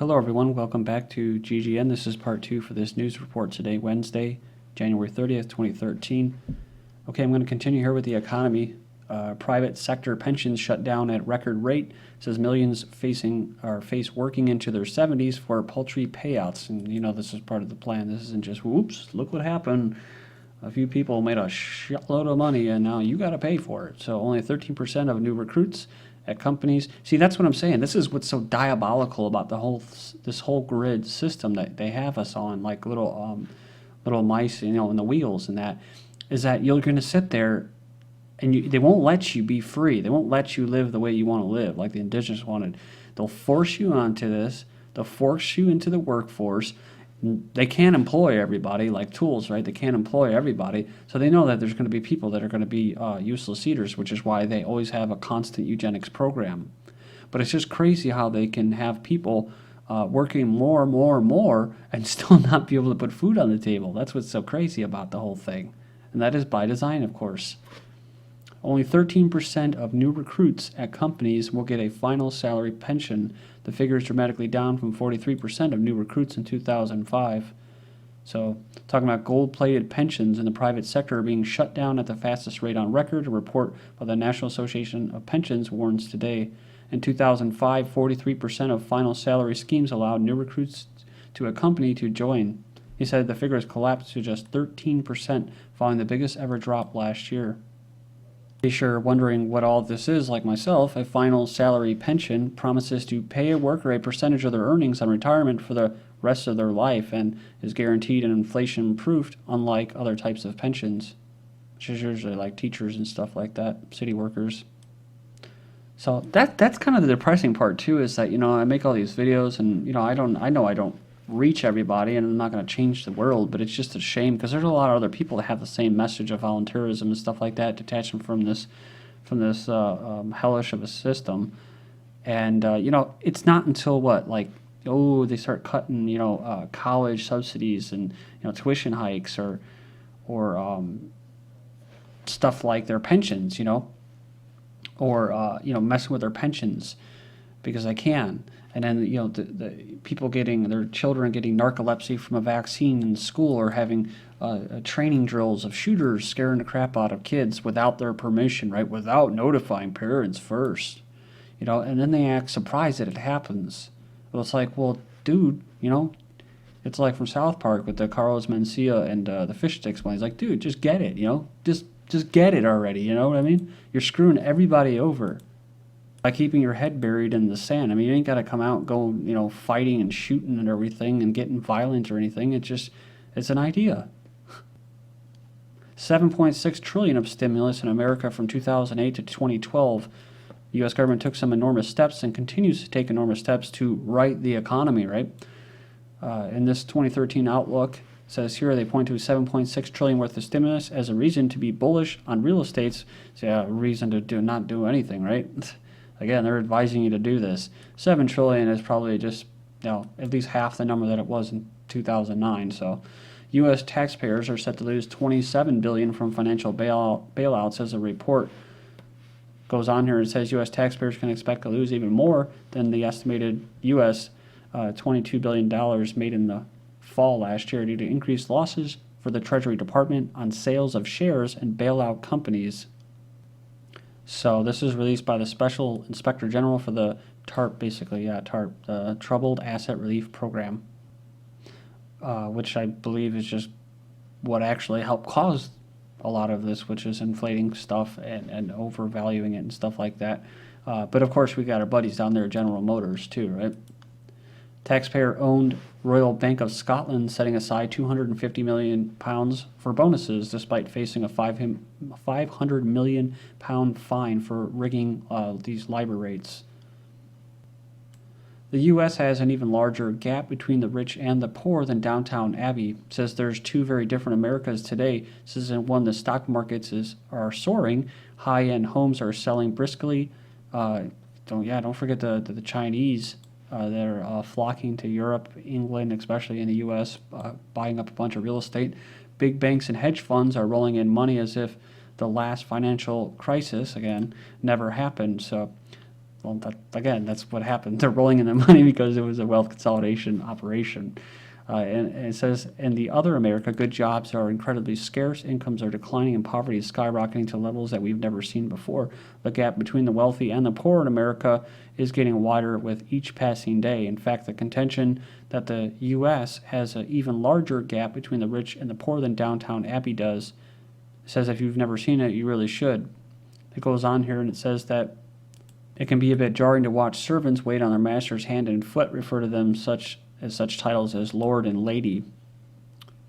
Hello everyone, welcome back to GGN. This is part 2 for this news report today, Wednesday, January 30th, 2013. Okay, I'm going to continue here with the economy. Private sector pensions shut down at record rate. It says millions face working into their 70s for paltry payouts. And you know this is part of the plan. This isn't just, whoops, look what happened. A few people made a shitload of money and now you got to pay for it. So only 13% of new recruits at companies. See, that's what I'm saying. This is what's so diabolical about this whole grid system that they have us on, like little mice, in the wheels, and that is that you're going to sit there and they won't let you be free. They won't let you live the way you want to live, like the indigenous wanted. They'll force you onto this. They'll force you into the workforce. They can't employ everybody like tools, right? They can't employ everybody. So they know that there's going to be people that are going to be useless eaters, which is why they always have a constant eugenics program. But it's just crazy how they can have people working more, and still not be able to put food on the table. That's what's so crazy about the whole thing. And that is by design, of course. Only 13% of new recruits at companies will get a final salary pension. The figure is dramatically down from 43% of new recruits in 2005. So, talking about gold-plated pensions in the private sector are being shut down at the fastest rate on record. A report by the National Association of Pensions warns today. In 2005, 43% of final salary schemes allowed new recruits to a company to join. He said the figure has collapsed to just 13%, following the biggest ever drop last year. If you're wondering what all this is, like myself, a final salary pension promises to pay a worker a percentage of their earnings on retirement for the rest of their life and is guaranteed and inflation-proofed, unlike other types of pensions, which is usually like teachers and stuff like that, city workers. So that's kind of the depressing part too, is that I make all these videos and I know I don't reach everybody and I'm not going to change the world, but it's just a shame because there's a lot of other people that have the same message of volunteerism and stuff like that, detachment from this hellish of a system. And it's not until they start cutting college subsidies and tuition hikes or stuff like their pensions, or messing with their pensions because I can. And then, the people their children getting narcolepsy from a vaccine in school, or having training drills of shooters scaring the crap out of kids without their permission, right? Without notifying parents first, and then they act surprised that it happens. Well, it's like, well, dude, it's like from South Park with the Carlos Mencia and the fish sticks one. He's like, dude, just get it, just get it already, you know what I mean? You're screwing everybody over by keeping your head buried in the sand. I mean, you ain't got to come out and go, fighting and shooting and everything and getting violent or anything. It's an idea. 7.6 trillion of stimulus in America from 2008 to 2012. The U.S. government took some enormous steps and continues to take enormous steps to right the economy, right? In this 2013 outlook, says here they point to 7.6 trillion worth of stimulus as a reason to be bullish on real estate's reason to not do anything, right? Again, they're advising you to do this. 7 trillion is probably just, at least half the number that it was in 2009. So, U.S. taxpayers are set to lose $27 billion from financial bailouts, as a report goes on here. It says U.S. taxpayers can expect to lose even more than the estimated U.S. $22 billion made in the fall last year due to increased losses for the Treasury Department on sales of shares in bailout companies. So this is released by the Special Inspector General for the TARP, the Troubled Asset Relief Program, which I believe is just what actually helped cause a lot of this, which is inflating stuff and overvaluing it and stuff like that. But of course, we got our buddies down there at General Motors too, right? Taxpayer-owned Royal Bank of Scotland setting aside £250 million for bonuses despite facing a £500 million fine for rigging these LIBOR rates. The U.S. has an even larger gap between the rich and the poor than Downton Abbey. Says there's two very different Americas today. Says in one, the stock markets are soaring, high-end homes are selling briskly. Don't forget the Chinese. They're flocking to Europe, England, especially in the U.S., buying up a bunch of real estate. Big banks and hedge funds are rolling in money as if the last financial crisis, again, never happened. So Well, again, that's what happened. They're rolling in the money because it was a wealth consolidation operation. And it says, in the other America, good jobs are incredibly scarce, incomes are declining, and poverty is skyrocketing to levels that we've never seen before. The gap between the wealthy and the poor in America is getting wider with each passing day. In fact, the contention that the U.S. has an even larger gap between the rich and the poor than Downton Abbey does says if you've never seen it, you really should. It goes on here and it says that it can be a bit jarring to watch servants wait on their master's hand and foot, refer to them such titles as Lord and Lady.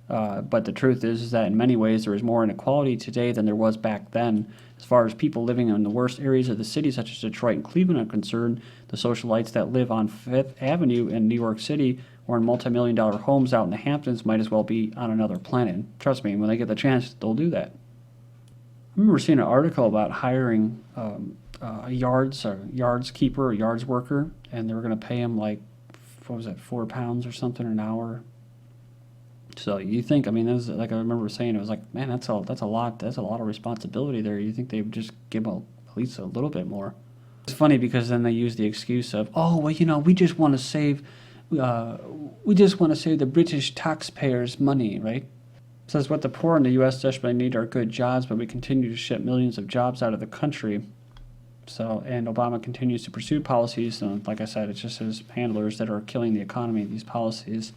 But the truth is that in many ways there is more inequality today than there was back then. As far as people living in the worst areas of the city, such as Detroit and Cleveland, are concerned, the socialites that live on Fifth Avenue in New York City or in multi-million-dollar homes out in the Hamptons might as well be on another planet. Trust me, when they get the chance, they'll do that. I remember seeing an article about hiring a yards keeper, a yards worker, and they were going to pay him like, what was it, £4 or something an hour. So you think, I mean, that was, like I remember saying, it was like, man, that's a lot of responsibility there. You think they would just give at least a little bit more. It's funny because then they use the excuse of, oh, well, you know, we just want to save the British taxpayers' money, right? It says what the poor in the U.S. desperately need are good jobs, but we continue to ship millions of jobs out of the country. So, and Obama continues to pursue policies, and like I said, it's just his handlers that are killing the economy, these policies.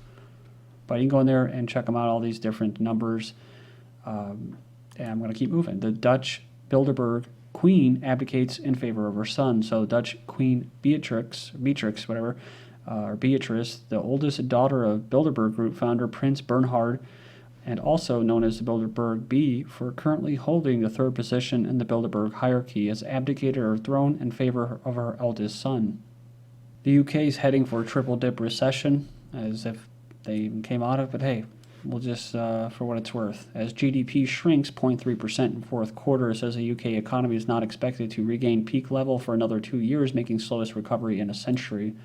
But you can go in there and check them out, all these different numbers. And I'm going to keep moving. The Dutch Bilderberg queen abdicates in favor of her son. So Dutch Queen Beatrix, the oldest daughter of Bilderberg Group founder Prince Bernhard, and also known as the Bilderberg Bee, for currently holding the third position in the Bilderberg hierarchy, has abdicated her throne in favor of her eldest son. The UK is heading for a triple-dip recession, as if they even came out of it, but hey, we'll just, for what it's worth. As GDP shrinks 0.3% in fourth quarter, it says the UK economy is not expected to regain peak level for another 2 years, making slowest recovery in a century.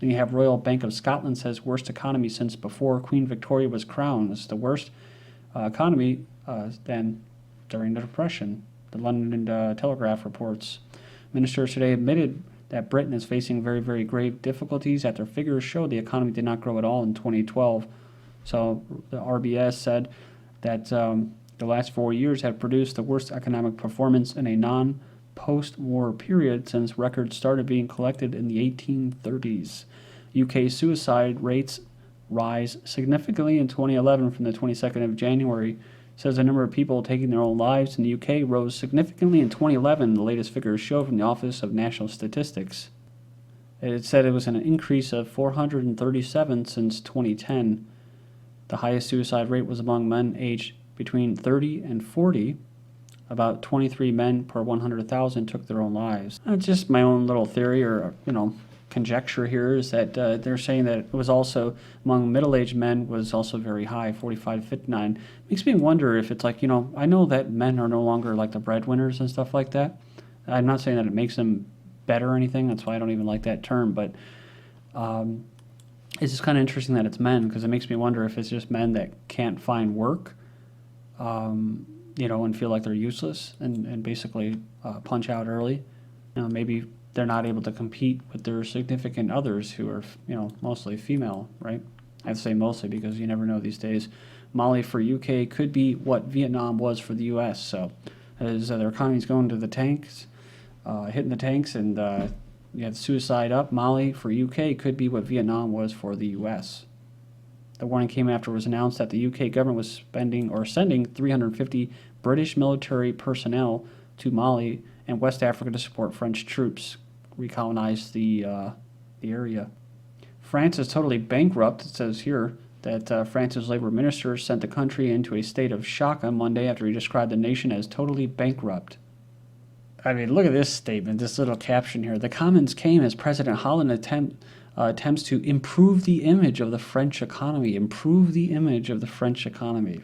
Then you have Royal Bank of Scotland says worst economy since before Queen Victoria was crowned. This is the worst economy than during the Depression. The London Telegraph reports. Ministers today admitted that Britain is facing very, very grave difficulties after figures show the economy did not grow at all in 2012. So the RBS said that the last 4 years have produced the worst economic performance in a non-post-war period since records started being collected in the 1830s. UK suicide rates rise significantly in 2011 from the 22nd of January. Says the number of people taking their own lives in the UK rose significantly in 2011, the latest figures show from the Office of National Statistics. It said it was an increase of 437 since 2010. The highest suicide rate was among men aged between 30 and 40. About 23 men per 100,000 took their own lives. Just my own little theory or, conjecture here is that they're saying that it was also among middle-aged men was also very high, 45 to 59. Makes me wonder if it's like, I know that men are no longer like the breadwinners and stuff like that. I'm not saying that it makes them better or anything. That's why I don't even like that term. But it's just kind of interesting that it's men because it makes me wonder if it's just men that can't find work, and feel like they're useless and basically punch out early. Maybe they're not able to compete with their significant others who are, mostly female, right? I'd say mostly because you never know these days. Mali for UK could be what Vietnam was for the US. So as their economy's going to the tanks, hitting the tanks, and you have suicide up, Mali for UK could be what Vietnam was for the US. The warning came after it was announced that the UK government was sending 350 British military personnel to Mali and West Africa to support French troops recolonize the area. France is totally bankrupt. It says here that France's labor minister sent the country into a state of shock on Monday after he described the nation as totally bankrupt. I mean, look at this statement, this little caption here. The comments came as President Hollande attempts to improve the image of the French economy. Improve the image of the French economy.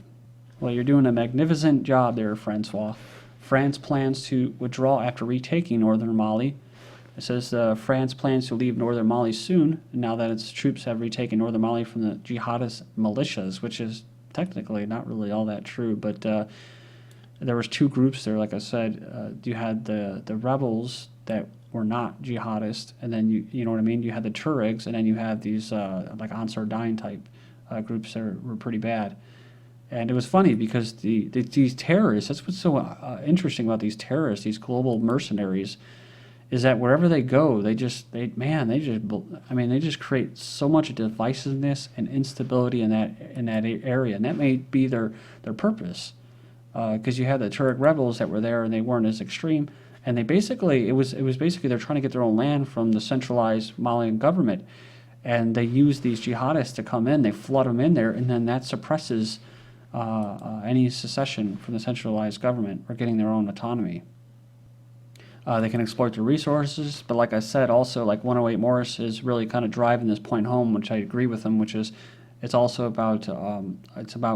Well, you're doing a magnificent job there, Francois. France plans to withdraw after retaking northern Mali. It says France plans to leave northern Mali soon, now that its troops have retaken northern Mali from the jihadist militias, which is technically not really all that true. But there was two groups there, like I said. You had the rebels that were not jihadists, and then you know what I mean. You had the Tuaregs, and then you had these like Ansar Dine type groups that were pretty bad. And it was funny because these terrorists, that's what's so interesting about these terrorists, these global mercenaries, is that wherever they go, they just create so much divisiveness and instability in that area, and that may be their purpose. Because you had the Tuareg rebels that were there, and they weren't as extreme, and it was basically they're trying to get their own land from the centralized Malian government, and they use these jihadists to come in, they flood them in there, and then that suppresses any secession from the centralized government or getting their own autonomy. They can exploit the resources, but like I said, also like 108 Morris is really kind of driving this point home, which I agree with him, which is it's also about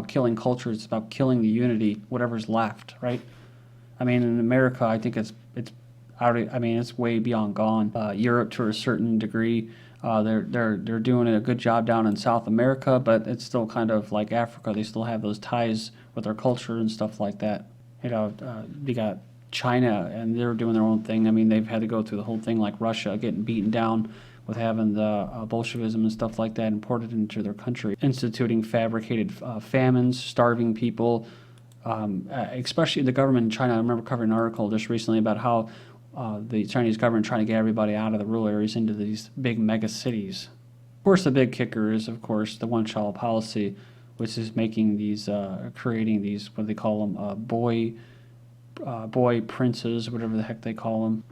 killing culture, it's about killing the unity, whatever's left, right? I mean, in America, I think it's already, I mean, it's way beyond gone. Europe, to a certain degree, they're doing a good job down in South America, but it's still kind of like Africa. They still have those ties with their culture and stuff like that. You know, they got China, and they're doing their own thing. I mean, they've had to go through the whole thing like Russia, getting beaten down with having the Bolshevism and stuff like that imported into their country, instituting fabricated famines, starving people, especially the government in China. I remember covering an article just recently about how the Chinese government trying to get everybody out of the rural areas into these big mega cities. Of course, the big kicker is, of course, the one-child policy, which is making these, creating these, what do they call them, boy princes, whatever the heck they call them.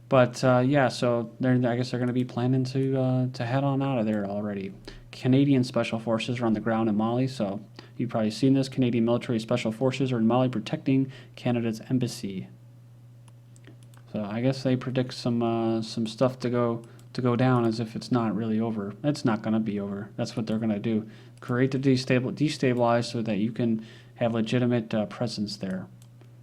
But yeah, so I guess they're going to be planning to head on out of there already. Canadian Special Forces are on the ground in Mali, so you've probably seen this. Canadian Military Special Forces are in Mali protecting Canada's embassy. So I guess they predict some stuff to go down as if it's not really over. It's not going to be over. That's what they're going to do. Create the destabilize so that you can have legitimate presence there.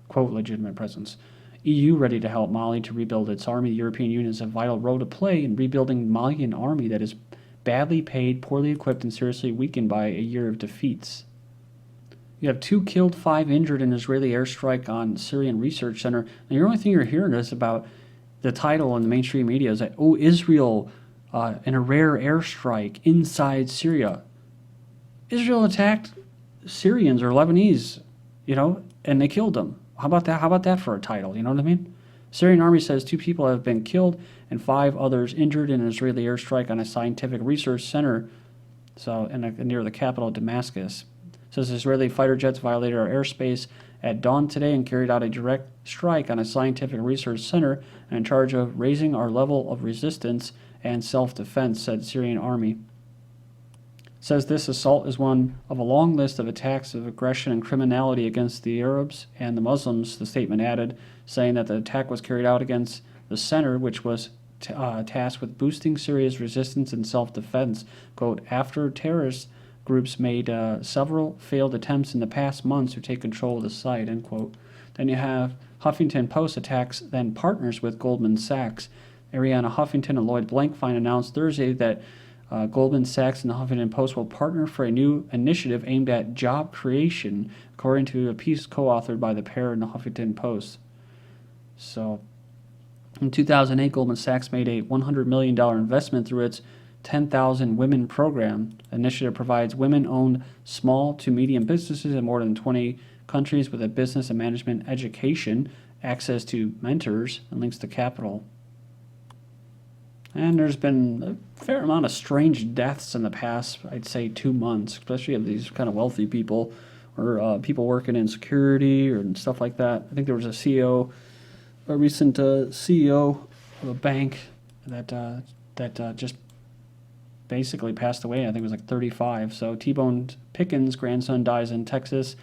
Quote, legitimate presence. EU ready to help Mali to rebuild its army. The European Union has a vital role to play in rebuilding Malian army that is badly paid, poorly equipped, and seriously weakened by a year of defeats. You have 2 killed, 5 injured in Israeli airstrike on Syrian Research Center. And the only thing you're hearing is about the title in the mainstream media is that, oh, Israel in a rare airstrike inside Syria. Israel attacked Syrians or Lebanese, you know, and they killed them. How about that? How about that for a title? You know what I mean? Syrian army says 2 people have been killed and 5 others injured in an Israeli airstrike on a scientific research center, so near the capital, Damascus. It says Israeli fighter jets violated our airspace at dawn today and carried out a direct strike on a scientific research center and in charge of raising our level of resistance and self-defense, said Syrian army. It says this assault is one of a long list of attacks of aggression and criminality against the Arabs and the Muslims, the statement added, saying that the attack was carried out against the center, which was tasked with boosting Syria's resistance and self-defense. Quote, after terrorist groups made several failed attempts in the past months to take control of the site, end quote. Then you have Huffington Post attacks, then partners with Goldman Sachs. Ariana Huffington and Lloyd Blankfein announced Thursday that Goldman Sachs and the Huffington Post will partner for a new initiative aimed at job creation, according to a piece co-authored by the pair in the Huffington Post. So, in 2008, Goldman Sachs made a $100 million investment through its 10,000 Women program. The initiative provides women-owned small to medium businesses in more than 20 countries with a business and management education, access to mentors, and links to capital. And there's been a fair amount of strange deaths in the past, I'd say 2 months, especially of these kind of wealthy people or people working in security or and stuff like that. I think there was a recent CEO of a bank that just basically passed away. I think it was like 35. So T-Bone Pickens' grandson dies in Texas.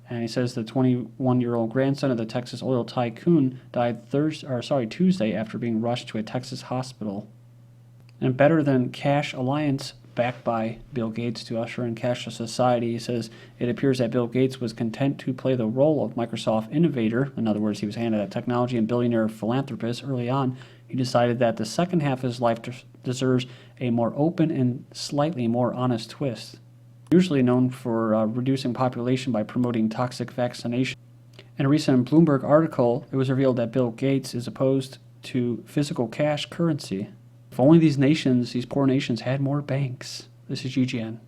And he says the 21-year-old grandson of the Texas oil tycoon died Tuesday after being rushed to a Texas hospital. And Better Than Cash Alliance, backed by Bill Gates to usher in cashless society, says it appears that Bill Gates was content to play the role of Microsoft innovator. In other words, he was handed a technology and billionaire philanthropist early on. He decided that the second half of his life deserves a more open and slightly more honest twist. Usually known for reducing population by promoting toxic vaccination. In a recent Bloomberg article, it was revealed that Bill Gates is opposed to physical cash currency. If only these nations, these poor nations, had more banks. This is GGN.